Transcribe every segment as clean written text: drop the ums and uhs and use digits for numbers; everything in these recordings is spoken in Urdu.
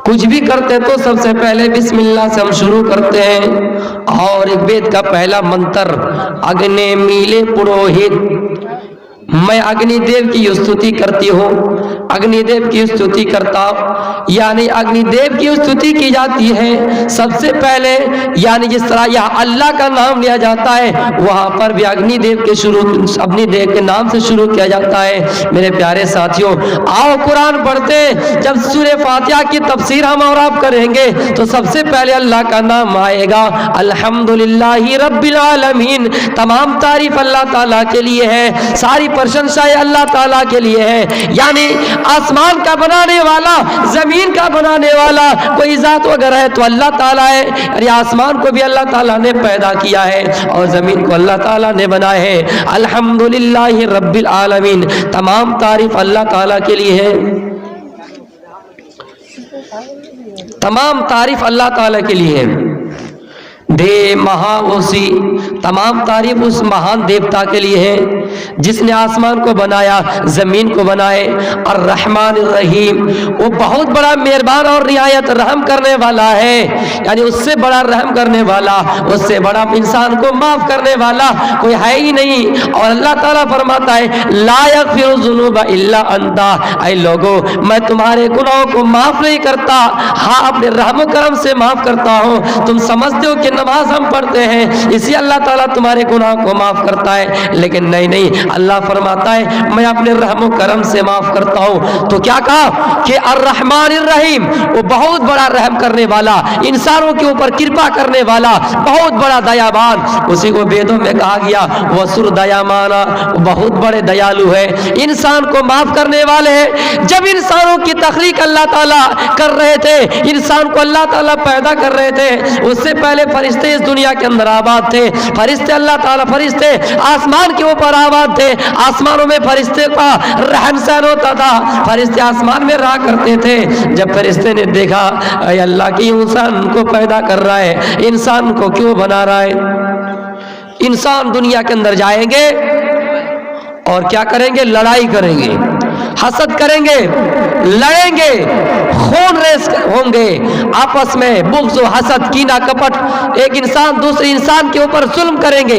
کچھ بھی کرتے ہیں تو سب سے پہلے بسم اللہ سے ہم شروع کرتے ہیں۔ اور ایک وید کا پہلا منتر اگنے میلے پروہت، میں اگنی دیو کی استوتی کرتی ہوں، اگنی دیو کی استوتی کرتا ہوں، یعنی اگنی دیو کی استوتی کی جاتی ہے سب سے پہلے، یعنی جس طرح یہاں اللہ کا نام لیا جاتا ہے وہاں پر بھی اگنی دیو کے اپنی دیو کے نام سے شروع کیا جاتا ہے۔ میرے پیارے ساتھیوں، آؤ قرآن پڑھتے ہیں، جب سورہ فاتحہ کی تفسیر ہم اور آپ کریں گے تو سب سے پہلے اللہ کا نام آئے گا، الحمدللہ رب العالمین۔ تمام تعریف اللہ تعالیٰ کے لیے ہے، ساری پرشنسا اللہ تعالیٰ کے لیے ہے، یعنی آسمان کا بنانے والا، زمین کا بنانے والا کوئی ذات وغیرہ ہے تو اللہ تعالیٰ ہے، یعنی آسمان کو بھی اللہ تعالیٰ نے پیدا کیا ہے اور زمین کو اللہ تعالیٰ نے بنایا ہے۔ الحمدللہ رب العالمین، تمام تعریف اللہ تعالیٰ کے لیے ہے، تمام تعریف اللہ تعالیٰ کے لیے ہے۔ دے مہاوسی، تمام تعریف اس مہان دیوتا کے لیے ہے جس نے آسمان کو بنایا، زمین کو بنائے۔ الرحمن الرحیم، وہ بہت بڑا مہربان اور رعایت رحم کرنے والا ہے، یعنی اس سے بڑا رحم کرنے والا، اس سے بڑا انسان کو معاف کرنے والا کوئی ہے ہی نہیں۔ اور اللہ تعالیٰ فرماتا ہے لا یغفر الذنوب الا انت، اے لوگوں میں تمہارے گناہوں کو معاف نہیں کرتا، ہاں اپنے رحم و کرم سے معاف کرتا ہوں۔ تم سمجھتے ہو کہ نماز ہم پڑھتے ہیں اسی اللہ تعالیٰ تمہارے گناہ کو معاف کرتا ہے، لیکن نہیں، اللہ فرماتا ہے میں اپنے رحم و کرم سے معاف کرتا ہوں۔ تو کیا کہا کہ الرحمن الرحیم، وہ بہت بڑا رحم کرنے والا، انسانوں کے اوپر کرپا کرنے والا، بہت بڑا دیابان، اسی کو ویدوں میں کہا گیا وسر دیامانا، وہ بہت بڑے دیالو ہے، انسان کو معاف کرنے والے ہیں۔ جب انسانوں کی تخلیق اللہ تعالیٰ کر رہے تھے، انسان کو اللہ تعالیٰ پیدا کر رہے تھے، اس سے پہلے فرشتے اس دنیا کے اندر آباد تھے، فرشتے اللہ تعالیٰ فرشتے آسمان کے اوپر آباد تھے، آسمانوں میں فرشتے کا رہن سہن ہوتا تھا، فرشتے آسمان میں رہا کرتے تھے۔ جب فرشتے نے دیکھا اے اللہ کی انسان کو پیدا کر رہا ہے، انسان کو کیوں بنا رہا ہے؟ انسان دنیا کے اندر جائیں گے اور کیا کریں گے؟ لڑائی کریں گے، حسد کریں گے، لڑیں گے، خون ریز ہوں گے آپس میں، بغض و حسد، کینہ کپٹ، ایک انسان دوسرے انسان کے اوپر ظلم کریں گے۔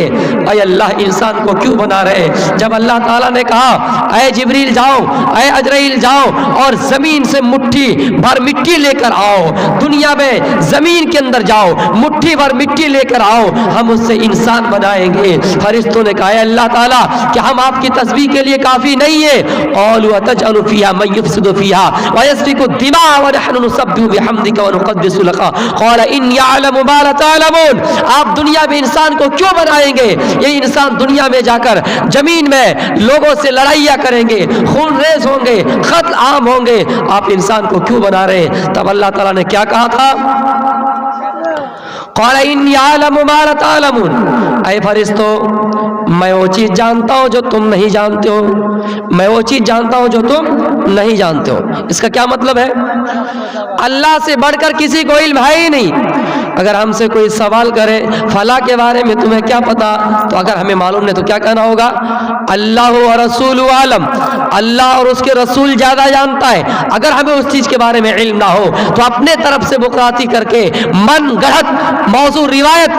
اے اللہ انسان کو کیوں بنا رہے؟ جب اللہ تعالیٰ نے کہا اے جبریل جاؤ، اے اجرائیل جاؤ اور زمین سے مٹھی بھر مٹی لے کر آؤ، دنیا میں زمین کے اندر جاؤ، مٹھی بھر مٹی لے کر آؤ، ہم اس سے انسان بنائیں گے۔ فرشتوں نے کہا اے اللہ تعالیٰ کہ ہم آپ کی تسبیح کے لیے کافی نہیں ہے، قالوا تجعل فيها من يفسد فيها ويسفك الدماء ونحن نسبح بحمدك ونقدس لك قال اني اعلم ما لا تعلمون۔ آپ دنیا میں انسان کو کیوں بنائیں گے؟ یہ انسان دنیا میں جا کر زمین میں لوگوں سے لڑائیاں کریں گے، خون ریز ہوں گے، قتل عام ہوں گے، آپ انسان کو کیوں بنا رہے ہیں؟ تب اللہ تعالیٰ نے کیا کہا تھا؟ قال انی اعلم ما لا تعلمون، اے فرشتوں میں وہ چیز جانتا ہوں جو تم نہیں جانتے ہو، میں وہ چیز جانتا ہوں جو تم نہیں جانتے ہو۔ اس کا کیا مطلب ہے؟ اللہ سے بڑھ کر کسی کو علم ہے ہی نہیں۔ اگر ہم سے کوئی سوال کرے فلاں کے بارے میں تمہیں کیا پتا، تو اگر ہمیں معلوم نہیں تو کیا کہنا ہوگا؟ اللہ و رسول عالم، اللہ اور اس کے رسول زیادہ جانتا ہے۔ اگر ہمیں اس چیز کے بارے میں علم نہ ہو تو اپنے طرف سے بکراتی کر کے من گڑھت موضوع روایت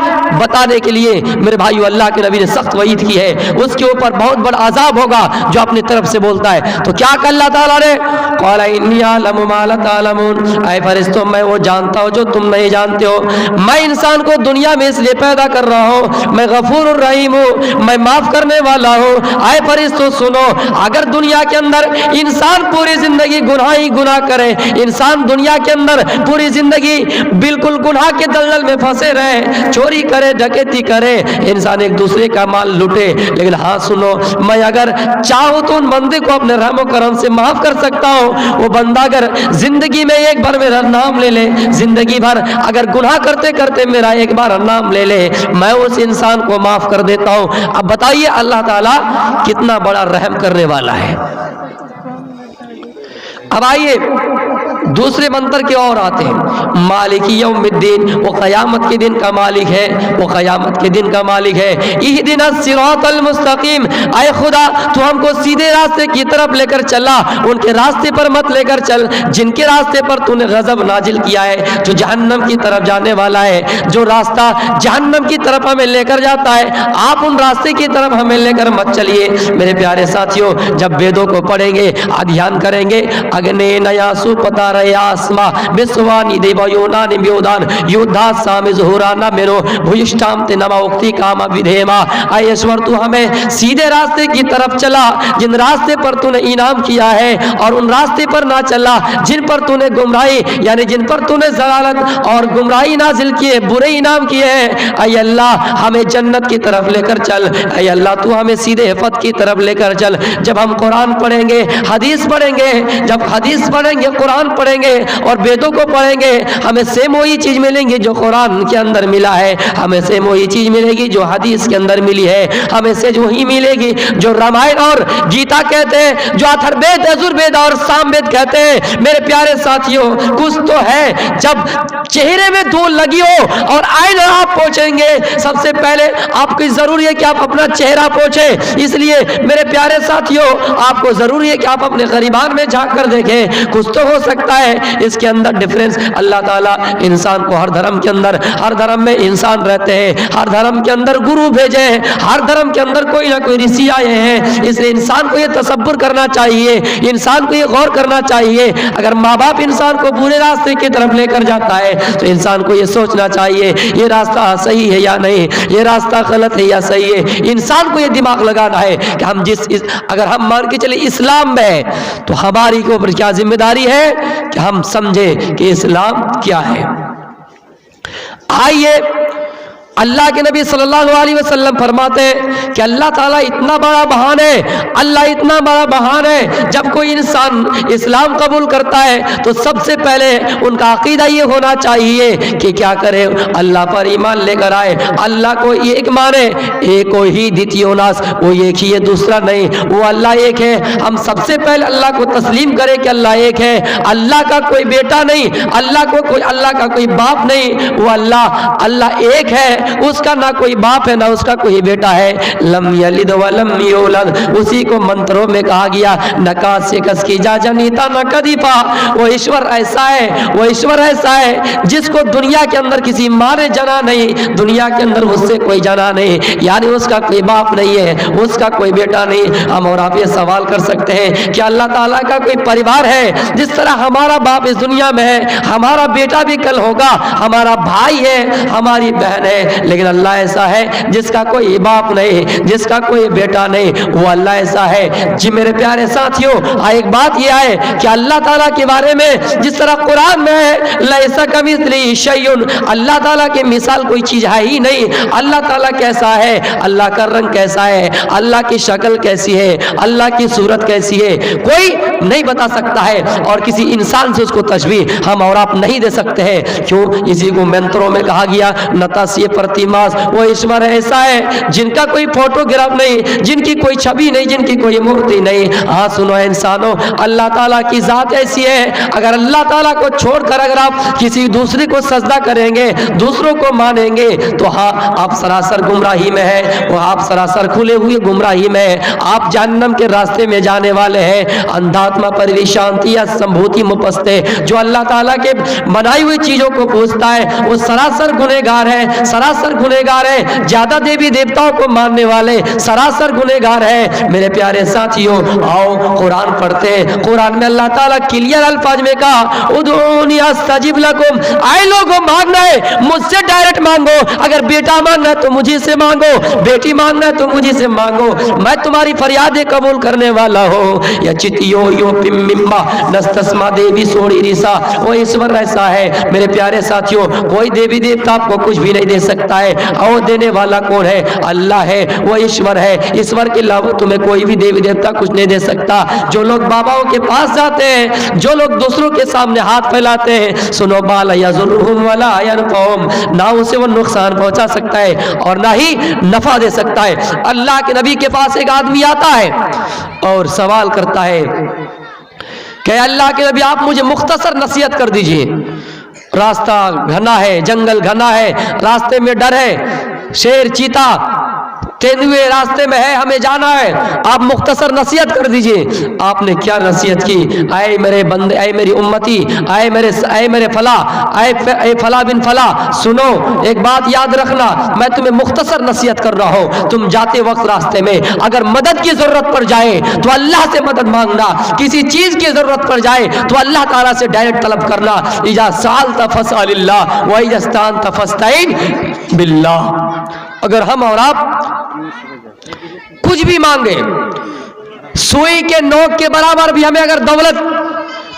بتانے کے لیے میرے بھائیو اللہ کے نبی نے سخت وعید کی ہے، اس کے اوپر بہت بڑا عذاب ہوگا جو اپنی طرف سے بولتا ہے۔ تو کیا کہ اللہ تعالیٰ نے قال انی اعلم ما لا تعلمون، اے فرشتوں میں وہ جانتا ہوں جو تم نہیں جانتے ہو۔ میں انسان کو دنیا میں اس لیے پیدا کر رہا ہوں، میں غفور الرحیم ہوں، میں معاف کرنے والا ہوں۔ اے فرشتوں سنو، اگر دنیا کے اندر انسان پوری زندگی گناہ ہی گناہ کرے، انسان دنیا کے اندر پوری زندگی بالکل گناہ کے دلدل میں پھنسے رہے، چوری کرے، ڈکیتی کرے، انسان ایک دوسرے کا مال لوٹے، لیکن ہاں سنو میں اگر چاہوں تو ان بندے کو اپنے رحم و کرم سے معاف کر سکتا ہوں۔ وہ بندہ اگر زندگی میں ایک بار میرا نام لے لے، زندگی بھر اگر گناہ کرتے کرتے میرا ایک بار نام لے لے، میں اس انسان کو معاف کر دیتا ہوں۔ اب بتائیے اللہ تعالیٰ کتنا بڑا رحم کرنے والا ہے۔ اب آئیے دوسرے منتر کے اور آتے ہیں. مالک یوم الدین, وہ قیامت کے دن کا مالک ہے, وہ قیامت کے دن کا مالک ہے. اہدنا الصراط المستقیم, اے خدا تو ہم کو سیدھے راستے کی طرف لے کر چلا, ان کے راستے پر مت لے کر چل جن کے راستے پر تو نے غضب نازل کیا ہے, جو جہنم کی طرف جانے والا ہے, جو راستہ جہنم کی طرف ہمیں لے کر جاتا ہے, آپ ان راستے کی طرف ہمیں لے کر مت چلیے. میرے پیارے ساتھیوں, جب ویدوں کو پڑھیں گے, ادھیان کریں گے, اگنے نیاسو پتا رہے آسما بسوانی دیو یونان بیودان یودھا سام ظہورانا میرو بھوشٹام تنما اکتی کاما بدھیما. اے ایشور تو ہمیں سیدھے راستے کی طرف چلا جن راستے پر تو نے انعام کیا ہے, اور ان راستے پر نہ چلا جن پر تو نے گمراہی یعنی جن پر تو نے ضلالت اور گمراہی نازل کیے, برے انعام کیے ہیں. اے اللہ ہمیں جنت کی طرف لے کر چل, اے اللہ تو ہمیں سیدھے حفظ کی طرف لے کر چل. جب ہم قرآن پڑھیں گے, حدیث پڑھیں گے, جب حدیث پڑھیں گے, قرآن پڑھیں گے اور ویدوں کو پڑھیں گے, ہمیں سیم وہی چیز ملیں گی جو قرآن کے اندر ملا ہے, ہمیں سیم وہی چیز ملے گی جو حدیث کے اندر ملی ہے, ہمیں سے وہی ملے گی جو رامائن اور گیتا کہتے ہیں, جو اتھروید یجروید اور ساموید کہتے ہیں. میرے پیارے ساتھیوں, کچھ تو ہے جب چہرے میں دھول لگی ہو اور آئینہ آپ پوچھیں گے, سب سے پہلے آپ کو ضروری ہے کہ آپ اپنا چہرہ پوچھیں. اس لیے میرے پیارے ساتھیوں, آپ کو ضروری ہے کہ آپ اپنے غریبان میں جھانک کر دیکھیں. کچھ تو ہو سکتا ہے اس کے اندر ڈفرینس. اللہ تعالیٰ انسان کو ہر دھرم کے اندر, ہر دھرم میں انسان رہتے ہیں, ہر دھرم کے اندر گرو بھیجے ہیں, ہر دھرم کے اندر کوئی نہ کوئی رشی آئے ہیں. اس لیے انسان کو یہ تصور کرنا چاہیے, انسان کو یہ غور کرنا چاہیے, اگر ماں باپ انسان کو برے راستے کی طرف لے کر جاتا ہے تو انسان کو یہ سوچنا چاہیے یہ راستہ صحیح ہے یا نہیں, یہ راستہ غلط ہے یا صحیح ہے. انسان کو یہ دماغ لگانا ہے کہ ہم اگر ہم مان کے چلے اسلام میں ہے تو ہماری کے اوپر کیا ذمہ داری ہے کہ ہم سمجھے کہ اسلام کیا ہے. آئیے, اللہ کے نبی صلی اللہ علیہ وسلم فرماتے ہیں کہ اللہ تعالیٰ اتنا بڑا بہان ہے, اللہ اتنا بڑا بہان ہے. جب کوئی انسان اسلام قبول کرتا ہے تو سب سے پہلے ان کا عقیدہ یہ ہونا چاہیے کہ کیا کرے, اللہ پر ایمان لے کر آئے, اللہ کو ایک مانے. ایکو ہی دیتیو ناس, وہ ایک ہی ہے, دوسرا نہیں, وہ اللہ ایک ہے. ہم سب سے پہلے اللہ کو تسلیم کرے کہ اللہ ایک ہے, اللہ کا کوئی بیٹا نہیں, اللہ کا کوئی باپ نہیں, وہ اللہ ایک ہے, اس کا نہ کوئی باپ ہے نہ اس کا کوئی بیٹا ہے. لم یلد ولم یولد, اسی کو منتروں میں کہا گیا نکاس سے کس کی جا جنیتا نہ کدی پا. وہ ایشور ایسا ہے, وہ ایشور ایسا ہے جس کو دنیا کے اندر کسی ماں نے جنا نہیں, دنیا کے اندر اس سے کوئی جنا نہیں, یعنی اس کا کوئی باپ نہیں ہے, اس کا کوئی بیٹا نہیں. ہم اور آپ یہ سوال کر سکتے ہیں کہ اللہ تعالیٰ کا کوئی پریوار ہے؟ جس طرح ہمارا باپ اس دنیا میں ہے, ہمارا بیٹا بھی کل ہوگا, ہمارا بھائی ہے, ہماری بہن ہے, لیکن اللہ ایسا ہے جس کا کوئی باپ نہیں, جس کا کوئی بیٹا نہیں, وہ اللہ ایسا ہے. جی میرے پیارے ساتھیوں, ایک بات یہ ہے کہ اللہ تعالیٰ کے بارے میں جس طرح قرآن میں ہے لیس کمثلہ شیء, اللہ تعالیٰ کی مثال کوئی چیز ہے ہی نہیں. اللہ تعالیٰ کیسا ہے, اللہ کا رنگ کیسا ہے, اللہ کی شکل کیسی ہے, اللہ کی صورت کیسی ہے, کوئی نہیں بتا سکتا ہے, اور کسی انسان سے اس کو تشبیہ ہم اور آپ نہیں دے سکتے ہیں. کیوں؟ اسی کو منتروں میں کہا گیا نتاسیہ پرتیماس, وہ ایشور ایسا ہے جن کا کوئی فوٹوگراف نہیں, جن کی کوئی چھبی نہیں, جن کی کوئی مورتی نہیں. ہاں سنو انسانوں, اللہ تعالیٰ کی ذات ایسی ہے, اگر اللہ تعالیٰ کو چھوڑ کر اگر آپ کسی دوسرے کو سجدہ کریں گے, دوسروں کو مانیں گے, تو ہاں آپ سراسر گمراہی میں ہیں, وہ آپ سراسر کھلے ہوئے گمراہی میں ہیں, آپ جہنم کے راستے میں جانے والے ہیں. اندھاتما پرویشانتی یا سمبھوتی مپستے, جو اللہ تعالیٰ کے بنائی ہوئی چیزوں کو پوچھتا ہے وہ سراسر گنہگار ہے, سراسر گنہگار ہے. زیادہ دیوی دیوتاؤں کو ماننے والے سراسر گنہگار ہیں. میرے پیارے ساتھیوں, آؤ قرآن پڑھتے ہیں. قرآن میں اللہ تعالیٰ کلیئر الفاظ میں کہا ادعونی استجب لکم, آئے لوگوں مانگنا ہے مجھ سے ڈائریکٹ مانگو, اگر بیٹا مانگنا ہے تو مجھے سے مانگو, بیٹی مانگنا ہے تو مجھے سے مانگو, میں تمہاری فریادیں قبول کرنے والا ہوں. یا چتیو یو پمبا نستسما دیوی سوڑی ریسا, وہ ایشور ایسا ہے. میرے پیارے ساتھیوں, کوئی دیوی دیوتا آپ کو کچھ بھی نہیں دے سکتا ہے, اور دینے والا کون ہے؟ اللہ ہے, وہ ایشور ہے. ایشور کے علاوہ تمہیں کوئی بھی دیوی دیوتا کچھ نہیں دے سکتا. جو لوگ باباؤں کے پاس جاتے ہیں, جو لوگ دوسروں کے سامنے ہاتھ پھیلاتے ہیں, سنو بالا یضرہم ولا ینفعہم, نہ اسے وہ نقصان پہنچا سکتا ہے اور نہ ہی نفع دے سکتا ہے. اللہ کے نبی کے پاس ایک آدمی آتا ہے اور سوال کرتا ہے کہ اللہ کے نبی آپ مجھے مختصر نصیحت کر دیجئے، راستہ گھنا ہے، جنگل گھنا ہے، راستے میں ڈر ہے، شیر چیتا تیندوے راستے میں ہے، ہمیں جانا ہے، آپ مختصر نصیحت کر دیجئے۔ آپ نے کیا نصیحت کی؟ اے میرے بندے، اے میری امتی، اے میرے فلاں، اے فلاں بن فلاں، سنو ایک بات یاد رکھنا، میں تمہیں مختصر نصیحت کر رہا ہوں، تم جاتے وقت راستے میں اگر مدد کی ضرورت پڑ جائے تو اللہ سے مدد مانگنا، کسی چیز کی ضرورت پڑ جائے تو اللہ تعالیٰ سے ڈائریکٹ طلب کرنا۔ اذا سألت فاسأل اللہ وإذا استعنت فاستعن باللہ۔ اگر ہم اور آپ کچھ بھی مانگے، سوئی کے نوک کے برابر بھی ہمیں اگر دولت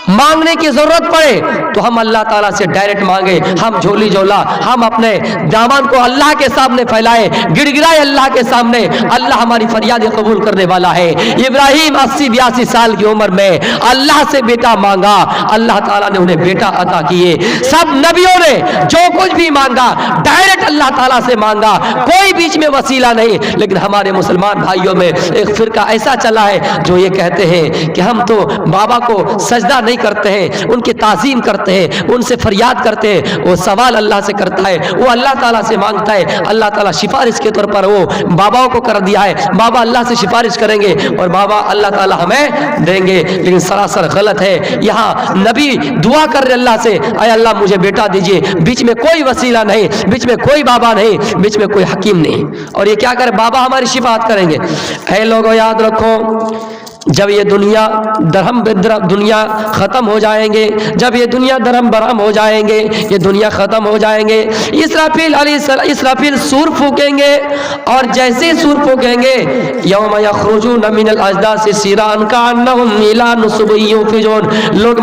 مانگنے کی ضرورت پڑے تو ہم اللہ تعالیٰ سے ڈائریکٹ مانگے، ہم جھولی جھولا، ہم اپنے دامن کو اللہ کے سامنے پھیلائے، گڑ گڑائے اللہ کے سامنے، اللہ ہماری فریادیں قبول کرنے والا ہے۔ ابراہیم 80-82 سال کی عمر میں اللہ سے بیٹا مانگا، اللہ تعالیٰ نے انہیں بیٹا عطا کیے۔ سب نبیوں نے جو کچھ بھی مانگا ڈائریکٹ اللہ تعالیٰ سے مانگا، کوئی بیچ میں وسیلہ نہیں۔ لیکن ہمارے مسلمان بھائیوں میں ایک فرقہ ایسا چلا ہے جو یہ کہتے ہیں کہ ہم تو بابا کو سجدہ نہیں کرتے ہیں، ان کی تعظیم کرتے ہیں، ان سے فریاد کرتے ہیں، وہ سوال اللہ سے کرتا ہے، وہ اللہ تعالیٰ سے مانگتا ہے، اللہ تعالیٰ سفارش کے طور پر وہ باباؤں کو کر دیا ہے، بابا اللہ سے سفارش کریں گے اور بابا اللہ تعالیٰ ہمیں دیں گے۔ لیکن سراسر غلط ہے۔ یہاں نبی دعا کر رہے اللہ سے، اے اللہ مجھے بیٹا دیجئے، بیچ میں کوئی وسیلہ نہیں، بیچ میں کوئی بابا نہیں، بیچ میں کوئی حکیم نہیں، اور یہ کیا کرے؟ بابا ہماری شفاعت کریں گے۔ اے لوگوں یاد رکھو، جب یہ دنیا درہم دنیا ختم ہو جائیں گے، جب یہ دنیا درہم برہم ہو جائیں گے، یہ دنیا ختم ہو جائیں گے، اسرافیل سور پھونکیں گے، اور جیسے سور پھونکیں گے یوم یخرجون من الاجداث سراعا کانہم الی نصب یوفضون، لوگ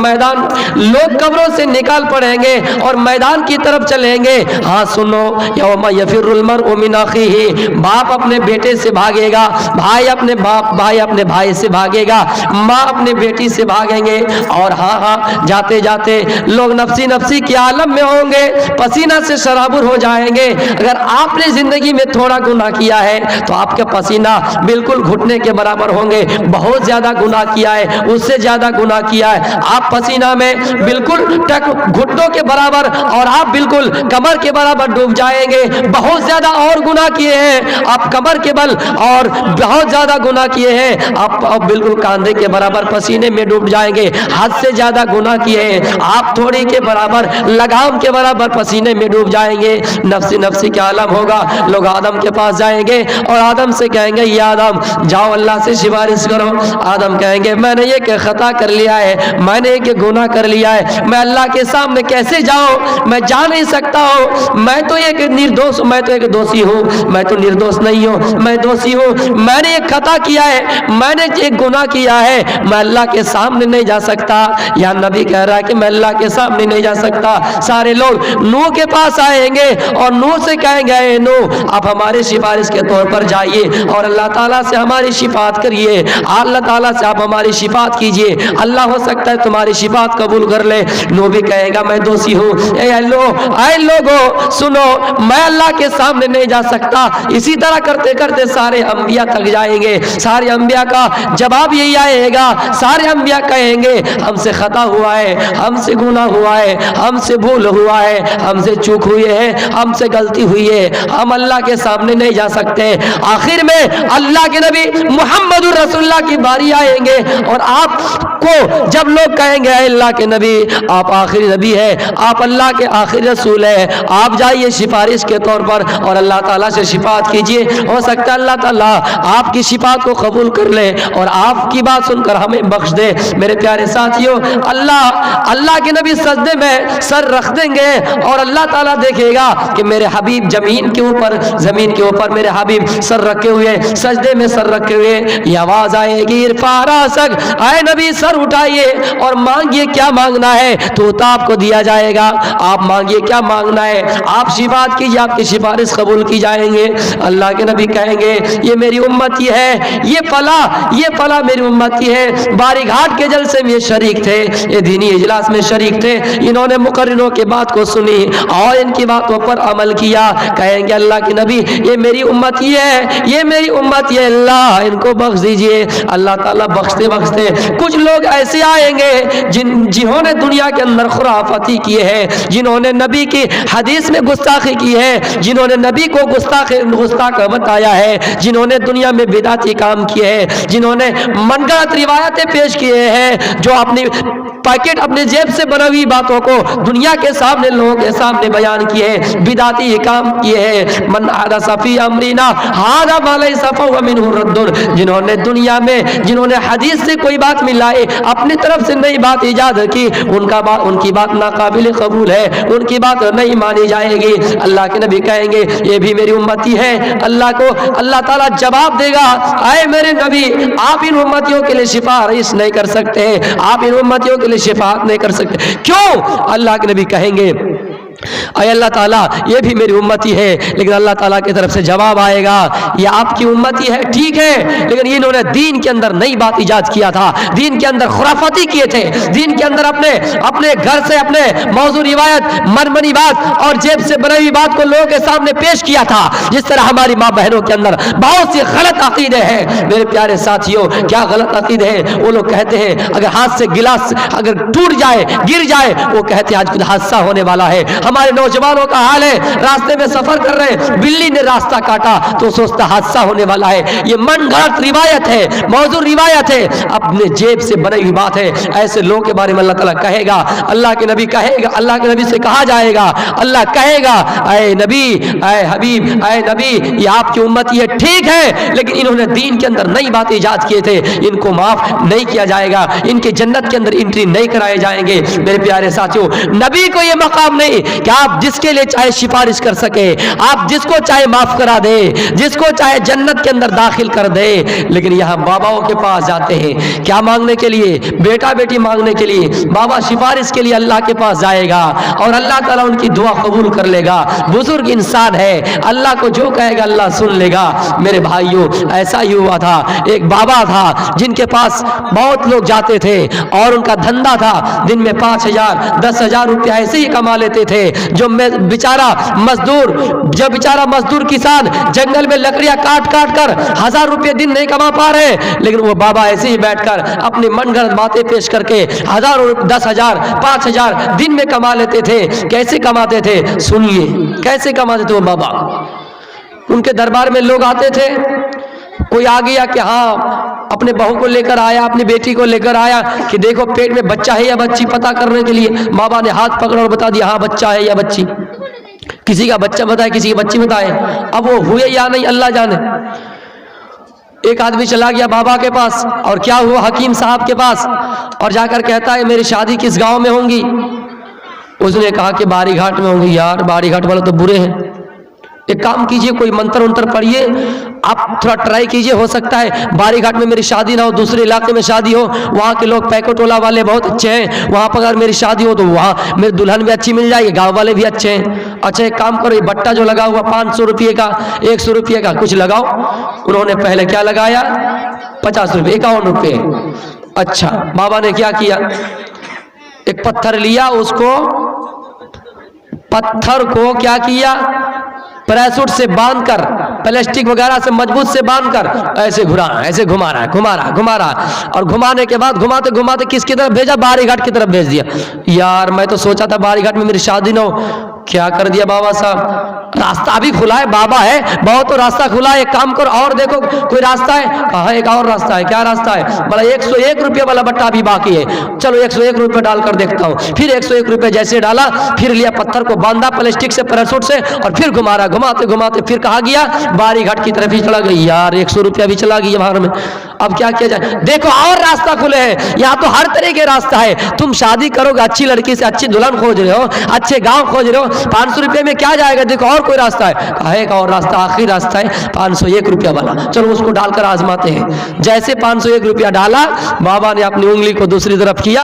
قبروں سے نکال پڑیں گے اور میدان کی طرف چلیں گے۔ ہاں سنو، یوم یفر المرء من اخیہ، باپ اپنے بیٹے سے بھاگے گا، بھائی اپنے بھائی سے بھاگے گا، ماں اپنے بیٹی سے بھاگیں گے، اور ہاں جاتے جاتے لوگ نفسی نفسی کے عالم میں ہوں گے، پسینہ سے شرابور ہو جائیں گے۔ اگر آپ نے زندگی میں تھوڑا گناہ کیا ہے تو آپ کا پسینہ بالکل گھٹنے کے برابر ہوں گے، بہت زیادہ گناہ کیا ہے، اس سے زیادہ گناہ کیا ہے، آپ پسینہ میں بالکل گھٹنوں کے برابر اور آپ بالکل کمر کے برابر ڈوب جائیں گے، بہت زیادہ اور گناہ کیے ہیں آپ کمر کے بل، اور بہت زیادہ گناہ کیے ہیں آپ بالکل کاندھے کے برابر پسینے میں ڈوب جائیں گے، حد سے زیادہ گناہ کیے ہیں آپ تھوڑی کے برابر، لگام کے برابر پسینے میں ڈوب جائیں گے۔ نفسی نفسی کا عالم ہوگا، لوگ آدم کے پاس جائیں گے اور آدم سے کہیں گے یا آدم جاؤ اللہ سے سفارش کرو۔ آدم کہیں گے میں نے یہ کہ خطا کر لیا ہے، میں نے یہ کہ گناہ کر لیا ہے، میں اللہ کے سامنے کیسے جاؤں؟ میں جا نہیں سکتا ہوں، میں تو ایک نردوش، میں تو ایک دوشی ہوں، میں تو نردوش نہیں ہوں، میں دوشی ہوں، میں نے ایک خطا کیا ہے، میں نے ایک گناہ کیا ہے، میں اللہ کے سامنے نہیں جا سکتا۔ یا نبی کہہ رہا ہے کہ میں اللہ کے سامنے نہیں جا سکتا۔ سارے لوگ نوح کے پاس آئیں گے اور نوح سے کہیں گے اے نوح آپ ہمارے سفارش کے طور پر جائیے اور اللہ تعالیٰ سے ہماری شفاعت کریے، اللہ تعالیٰ سے آپ ہماری شفاعت کیجئے، اللہ ہو سکتا ہے تمہاری شفاعت قبول کر لے۔ نوح بھی کہے گا میں دوشی ہوں، اے لوگوں سنو، میں اللہ کے سامنے نہیں جا سکتا۔ اسی طرح کرتے کرتے سارے انبیاء تک جائیں گے، سارے انبیاء کا جواب یہی آئے گا، سارے انبیاء کہیں گے ہم سے خطا ہوا ہے، ہم سے گناہ ہوا ہے، ہم سے بھول ہوا ہے، ہم سے چوک ہوئی ہے، ہم سے غلطی ہوئی ہے، ہم اللہ کے سامنے نہیں جا سکتے۔ آخر میں اللہ کے نبی محمد رسول اللہ کی باری آئیں گے اور آپ کو جب لوگ کہیں گے اے اللہ کے نبی آپ آخری نبی ہے، آپ اللہ کے آخری رسول ہے، آپ جائیے سفارش کے طور پر اور اللہ تعالیٰ سے شفاعت کیجئے، ہو سکتا ہے اللہ تعالیٰ آپ کی شفاعت کو قبول کر لے اور آپ کی بات سن کر ہمیں بخش دے۔ میرے پیارے ساتھیوں، اللہ کے نبی سجدے میں سر رکھ دیں گے اور اللہ تعالیٰ دیکھے گا کہ میرے حبیب زمین کے اوپر میرے حبیب سر رکھے ہوئے، سجدے میں سر رکھے ہوئے، یہ آواز آئے گی ارفع راسک، اے نبی سر اٹھائیے اور مانگیے کیا مانگنا ہے تو آپ کو دیا جائے گا، آپ مانگیے کیا مانگنا ہے، آپ شفاعت کیجیے، آپ کی سفارش قبول کی جائیں گے۔ اللہ کے نبی کہیں گے یہ میری امتی ہے، یہ فلاں میری امتی ہے، باری گھاٹ کے جلسے میں یہ شریک تھے، یہ دینی اجلاس میں شریک تھے، انہوں نے مقرروں کی بات کو سنی اور ان کی باتوں پر عمل کیا۔ کہیں گے اللہ کے نبی یہ میری امتی ہے، یہ میری امتی ہے، اللہ ان کو بخش دیجئے۔ اللہ تعالیٰ بخشتے بخشتے کچھ لوگ لوگ ایسے آئیں گے جنہوں نے دنیا کے اندر خرافاتی کیے ہیں، جنہوں نے نبی کی حدیث میں گستاخی کی ہے، جنہوں نے نبی کو گستاخ بتایا ہے، جنہوں نے دنیا میں بدعتی کام کیے ہیں، جنہوں نے من گھڑت روایتیں پیش کیے ہیں، جو اپنی پیکٹ اپنے جیب سے بنی ہوئی باتوں کو دنیا کے سامنے لوگوں کے سامنے بیان کیے ہیں، بدعتی کام کیے ہیں۔ من احدث فی امرنا ھذا ما لیس فہو منہ رد، جنہوں نے دنیا میں جنہوں نے حدیث سے کوئی بات ملائی، اپنی طرف سے نئی بات ایجاد کی، ان کی بات ناقابل قبول ہے، ان کی بات نہیں مانی جائے گی۔ اللہ کے نبی کہیں گے یہ بھی میری امتی ہے۔ اللہ تعالیٰ جواب دے گا، اے میرے نبی آپ ان امتیوں کے لیے سفارش نہیں کر سکتے، آپ ان امتیوں کے لیے شفاعت نہیں کر سکتے، کیوں؟ اللہ کے نبی کہیں گے اے اللہ تعالیٰ یہ بھی میری امتی ہے، لیکن اللہ تعالیٰ کی طرف سے جواب آئے گا یہ آپ کی امتی ہے ٹھیک ہے، لیکن انہوں نے دین کے اندر نئی بات ایجاد کیا تھا، دین کے اندر خرافاتی کیے تھے، دین کے اندر اپنے گھر سے اپنے موضوع روایت منمنی بات اور جیب سے بنائی ہوئی بات کو لوگوں کے سامنے پیش کیا تھا۔ جس طرح ہماری ماں بہنوں کے اندر بہت سی غلط عقیدے ہیں میرے پیارے ساتھیوں، کیا غلط عقیدے ہیں؟ وہ لوگ کہتے ہیں اگر ہاتھ سے گلاس اگر ٹوٹ جائے گر جائے، وہ کہتے ہیں آج کچھ حادثہ ہونے والا ہے۔ ہمارے نوجوانوں کا حال ہے راستے میں سفر کر رہے ہیں، بلی نے راستہ کاٹا تو سوچتا حادثہ ہونے والا ہے۔ یہ من گھڑت روایت ہے، موضوع روایت ہے، اپنے جیب سے بنی ہوئی بات ہے۔ ایسے لوگوں کے بارے میں اللہ تعالیٰ کہے گا، اللہ کے نبی کہے گا، اللہ کے نبی سے کہا جائے گا، اللہ کہے گا اے نبی اے حبیب اے نبی یہ آپ کی امت یہ ٹھیک ہے، لیکن انہوں نے دین کے اندر نئی بات ایجاد کیے تھے، ان کو معاف نہیں کیا جائے گا، ان کے جنت کے اندر انٹری نہیں کرائے جائیں گے۔ میرے پیارے ساتھیوں، نبی کو یہ مقام نہیں کہ آپ جس کے لیے چاہے سفارش کر سکے، آپ جس کو چاہے معاف کرا دے، جس کو چاہے جنت کے اندر داخل کر دے، لیکن یہاں باباؤں کے پاس جاتے ہیں کیا مانگنے کے لیے؟ بیٹا بیٹی مانگنے کے لیے، بابا سفارش کے لیے اللہ کے پاس جائے گا اور اللہ تعالیٰ ان کی دعا قبول کر لے گا۔ بزرگ انسان ہے، اللہ کو جو کہے گا اللہ سن لے گا۔ میرے بھائیوں ایسا ہی ہوا تھا، ایک بابا تھا جن کے پاس بہت لوگ جاتے تھے اور ان کا دھندا تھا دن میں 5,000 10,000 روپیہ ایسے ہی کما لیتے تھے۔ جو بیچارہ مزدور کسان جنگل میں لکڑیاں کاٹ کاٹ کر 1,000 روپے دن نہیں کما پا رہے، لیکن وہ بابا ایسے ہی بیٹھ کر اپنی من گھڑت باتیں پیش کر کے 10,000 5,000 دن میں کما لیتے تھے۔ کیسے کماتے تھے سنیے، کیسے کماتے تھے وہ بابا؟ ان کے دربار میں لوگ آتے تھے، کوئی آ گیا کہ ہاں اپنے بہو کو لے کر آیا، اپنی بیٹی کو لے کر آیا کہ دیکھو پیٹ میں بچہ ہے یا بچی، پتہ کرنے کے لیے بابا نے ہاتھ پکڑا اور بتا دیا ہاں بچہ ہے یا بچی۔ کسی کا بچہ بتائے، کسی کی بچی بتائے، اب وہ ہوئے یا نہیں اللہ جانے۔ ایک آدمی چلا گیا بابا کے پاس اور کیا ہوا حکیم صاحب کے پاس، اور جا کر کہتا ہے میری شادی کس گاؤں میں ہوں گی؟ اس نے کہا کہ باری گھاٹ میں ہوں گی۔ یار باری گھاٹ والے تو برے ہیں، ایک کام کیجئے کوئی منتر انتر پڑھیے، آپ تھوڑا ٹرائی کیجئے، ہو سکتا ہے باری گھاٹ میں میری شادی نہ ہو، دوسرے علاقے میں شادی ہو، وہاں کے لوگ پیکٹولا والے بہت اچھے ہیں، وہاں پر اگر میری شادی ہو تو وہاں میری دلہن بھی اچھی مل جائے گی، گاؤں والے بھی اچھے ہیں۔ اچھا ایک کام کرو، یہ بٹا جو لگا ہوا 500 روپے کا 100 روپے کا کچھ لگاؤ۔ انہوں نے پہلے کیا لگایا 50 روپے 51 روپے۔ اچھا بابا نے کیا کیا، ایک پتھر لیا، اس کو پتھر کو کیا کیا پریسوٹ سے باندھ کر، پلاسٹک وغیرہ سے مضبوط سے باندھ کر ایسے ایسے گھما رہا اور گھمانے کے بعد گھماتے گھماتے کس کی طرف بھیجا؟ باری گھاٹ کی طرف بھیج دیا۔ یار میں تو سوچا تھا باری گھاٹ میں میری شادی نہ ہو، کیا کر دیا بابا صاحب، راستہ بھی کھلا ہے، بابا ہے بہت تو راستہ کھلا ہے، ایک کام کرو اور دیکھو کوئی راستہ ہے؟ کہا ایک اور راستہ ہے۔ کیا راستہ ہے؟ بڑا 101 روپے والا بٹا بھی باقی ہے، چلو 101 روپے ڈال کر دیکھتا ہوں۔ پھر 101 روپے جیسے ڈالا، پھر لیا پتھر کو باندھا پلاسٹک سے پیراسوٹ سے اور پھر گھما رہا، گھماتے گھماتے پھر کہا گیا باری گھاٹ کی طرف ہی چلا گئی۔ یار 100 روپیہ بھی چلا گئی باہر میں، اب کیا کیا جائے؟ دیکھو اور راستہ کھلے ہیں، یہاں تو ہر طرح کے راستہ ہے، تم شادی کرو گے اچھی لڑکی سے، اچھی دلہن کھوج رہے ہو، اچھے گاؤں کھوج رہے ہو، 500 روپے میں کیا جائے گا؟ دیکھو اور کوئی راستہ ہے۔ کہا ایک اور راستہ، آخری راستہ ہے 501 روپیہ والا، چلو اس کو ڈال کر آزماتے ہیں۔ جیسے 501 روپیہ ڈالا، بابا نے اپنی انگلی کو دوسری طرف کیا،